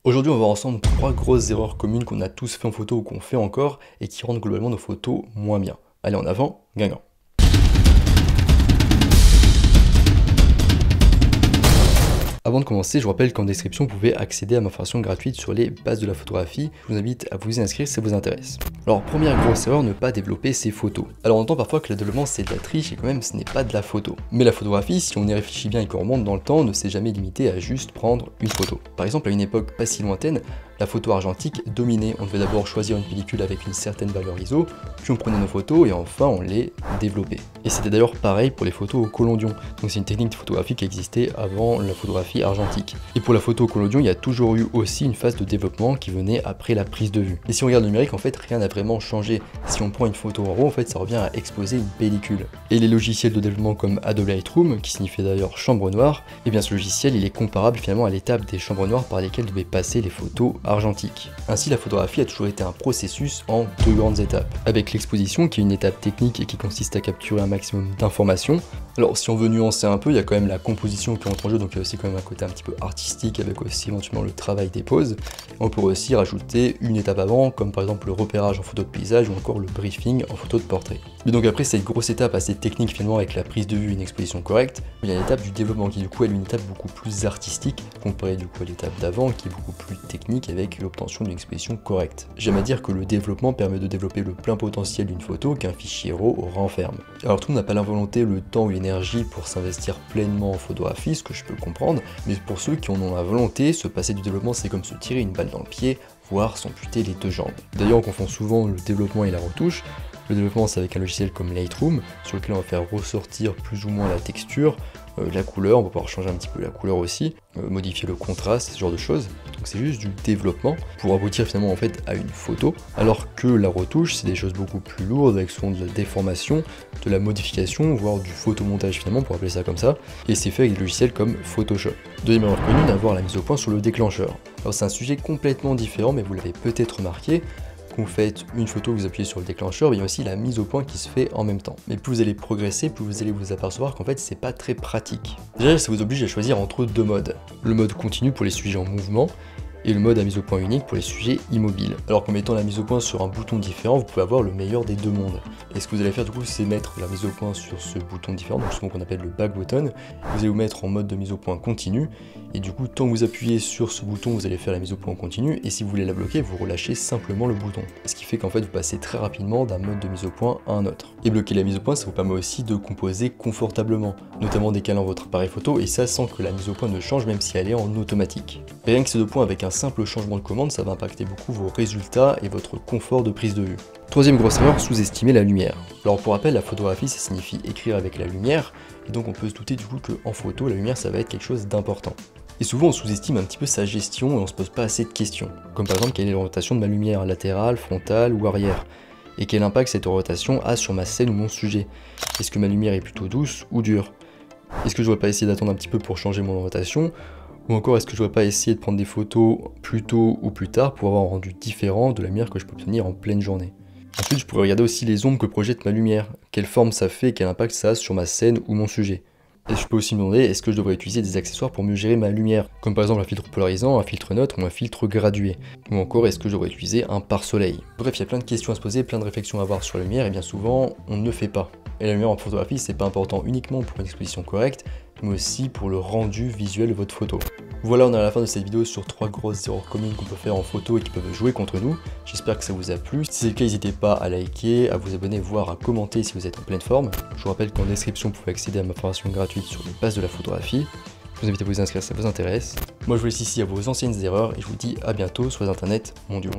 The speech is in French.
Aujourd'hui, on va voir ensemble 3 grosses erreurs communes qu'on a tous fait en photo ou qu'on fait encore et qui rendent globalement nos photos moins bien. Allez, en avant, Guingamp. Avant de commencer, je vous rappelle qu'en description, vous pouvez accéder à ma formation gratuite sur les bases de la photographie. Je vous invite à vous y inscrire si ça vous intéresse. Alors, première grosse erreur, ne pas développer ses photos. Alors, on entend parfois que le développement c'est de la triche et quand même ce n'est pas de la photo. Mais la photographie, si on y réfléchit bien et qu'on remonte dans le temps, ne s'est jamais limité à juste prendre une photo. Par exemple, à une époque pas si lointaine, la photo argentique dominait. On devait d'abord choisir une pellicule avec une certaine valeur ISO, puis on prenait nos photos et enfin on les développait. Et c'était d'ailleurs pareil pour les photos au collodion. Donc c'est une technique photographique qui existait avant la photographie argentique. Et pour la photo au collodion, il y a toujours eu aussi une phase de développement qui venait après la prise de vue. Et si on regarde le numérique, en fait, rien n'a vraiment changé. Si on prend une photo en RAW, en fait, ça revient à exposer une pellicule. Et les logiciels de développement comme Adobe Lightroom, qui signifie d'ailleurs chambre noire, et bien ce logiciel, il est comparable finalement à l'étape des chambres noires par lesquelles devaient passer les photos argentique. Ainsi, la photographie a toujours été un processus en deux grandes étapes, avec l'exposition qui est une étape technique et qui consiste à capturer un maximum d'informations. Alors si on veut nuancer un peu, il y a quand même la composition qui entre en jeu, donc il y a aussi quand même un côté un petit peu artistique avec aussi éventuellement le travail des poses. On peut aussi rajouter une étape avant, comme par exemple le repérage en photo de paysage ou encore le briefing en photo de portrait. Mais donc après cette grosse étape assez technique finalement avec la prise de vue et une exposition correcte, il y a l'étape du développement qui du coup est une étape beaucoup plus artistique comparée du coup à l'étape d'avant qui est beaucoup plus technique avec l'obtention d'une exposition correcte. J'aime à dire que le développement permet de développer le plein potentiel d'une photo qu'un fichier RAW renferme. Alors tout le monde n'a pas la volonté, le temps ou l'énergie pour s'investir pleinement en photographie, ce que je peux comprendre, mais pour ceux qui en ont la volonté, se passer du développement c'est comme se tirer une balle dans le pied, voire s'amputer les deux jambes. D'ailleurs on confond souvent le développement et la retouche. Le développement c'est avec un logiciel comme Lightroom, sur lequel on va faire ressortir plus ou moins la texture, la couleur, on va pouvoir changer un petit peu la couleur aussi, modifier le contraste, ce genre de choses. Donc c'est juste du développement pour aboutir finalement en fait à une photo, alors que la retouche c'est des choses beaucoup plus lourdes avec souvent de la déformation, de la modification, voire du photomontage finalement pour appeler ça comme ça, et c'est fait avec des logiciels comme Photoshop. Deuxième erreur connue, d'avoir la mise au point sur le déclencheur. Alors c'est un sujet complètement différent mais vous l'avez peut-être remarqué, quand vous faites une photo, vous appuyez sur le déclencheur, il y a aussi la mise au point qui se fait en même temps. Mais plus vous allez progresser, plus vous allez vous apercevoir qu'en fait c'est pas très pratique. Déjà ça vous oblige à choisir entre deux modes. Le mode continu pour les sujets en mouvement, et le mode à mise au point unique pour les sujets immobiles. Alors qu'en mettant la mise au point sur un bouton différent, vous pouvez avoir le meilleur des deux mondes. Et ce que vous allez faire du coup, c'est mettre la mise au point sur ce bouton différent, donc ce qu'on appelle le back button. Vous allez vous mettre en mode de mise au point continu, et du coup, tant que vous appuyez sur ce bouton, vous allez faire la mise au point continu, et si vous voulez la bloquer, vous relâchez simplement le bouton. Ce qui fait qu'en fait, vous passez très rapidement d'un mode de mise au point à un autre. Et bloquer la mise au point, ça vous permet aussi de composer confortablement, notamment en décalant votre appareil photo, et ça sans que la mise au point ne change, même si elle est en automatique. Et rien que ces deux points avec un simple changement de commande, ça va impacter beaucoup vos résultats et votre confort de prise de vue. Troisième grosse erreur, sous-estimer la lumière. Alors pour rappel, la photographie ça signifie écrire avec la lumière, et donc on peut se douter du coup qu'en photo, la lumière ça va être quelque chose d'important. Et souvent on sous-estime un petit peu sa gestion et on se pose pas assez de questions, comme par exemple quelle est l'orientation de ma lumière, latérale, frontale ou arrière, et quel impact cette orientation a sur ma scène ou mon sujet. Est-ce que ma lumière est plutôt douce ou dure? Est-ce que je ne dois pas essayer d'attendre un petit peu pour changer mon orientation? Ou encore est-ce que je ne dois pas essayer de prendre des photos plus tôt ou plus tard pour avoir un rendu différent de la lumière que je peux obtenir en pleine journée. Ensuite je pourrais regarder aussi les ombres que projette ma lumière, quelle forme ça fait et quel impact ça a sur ma scène ou mon sujet. Et je peux aussi me demander est-ce que je devrais utiliser des accessoires pour mieux gérer ma lumière, comme par exemple un filtre polarisant, un filtre neutre ou un filtre gradué. Ou encore est-ce que je devrais utiliser un pare-soleil. Bref, il y a plein de questions à se poser, plein de réflexions à avoir sur la lumière et bien souvent on ne fait pas. Et la lumière en photographie c'est pas important uniquement pour une exposition correcte, mais aussi pour le rendu visuel de votre photo. Voilà, on est à la fin de cette vidéo sur 3 grosses erreurs communes qu'on peut faire en photo et qui peuvent jouer contre nous. J'espère que ça vous a plu. Si c'est le cas, n'hésitez pas à liker, à vous abonner, voire à commenter si vous êtes en pleine forme. Je vous rappelle qu'en description, vous pouvez accéder à ma formation gratuite sur les bases de la photographie. Je vous invite à vous inscrire si ça vous intéresse. Moi, je vous laisse ici à vos anciennes erreurs et je vous dis à bientôt sur les internets mondiaux.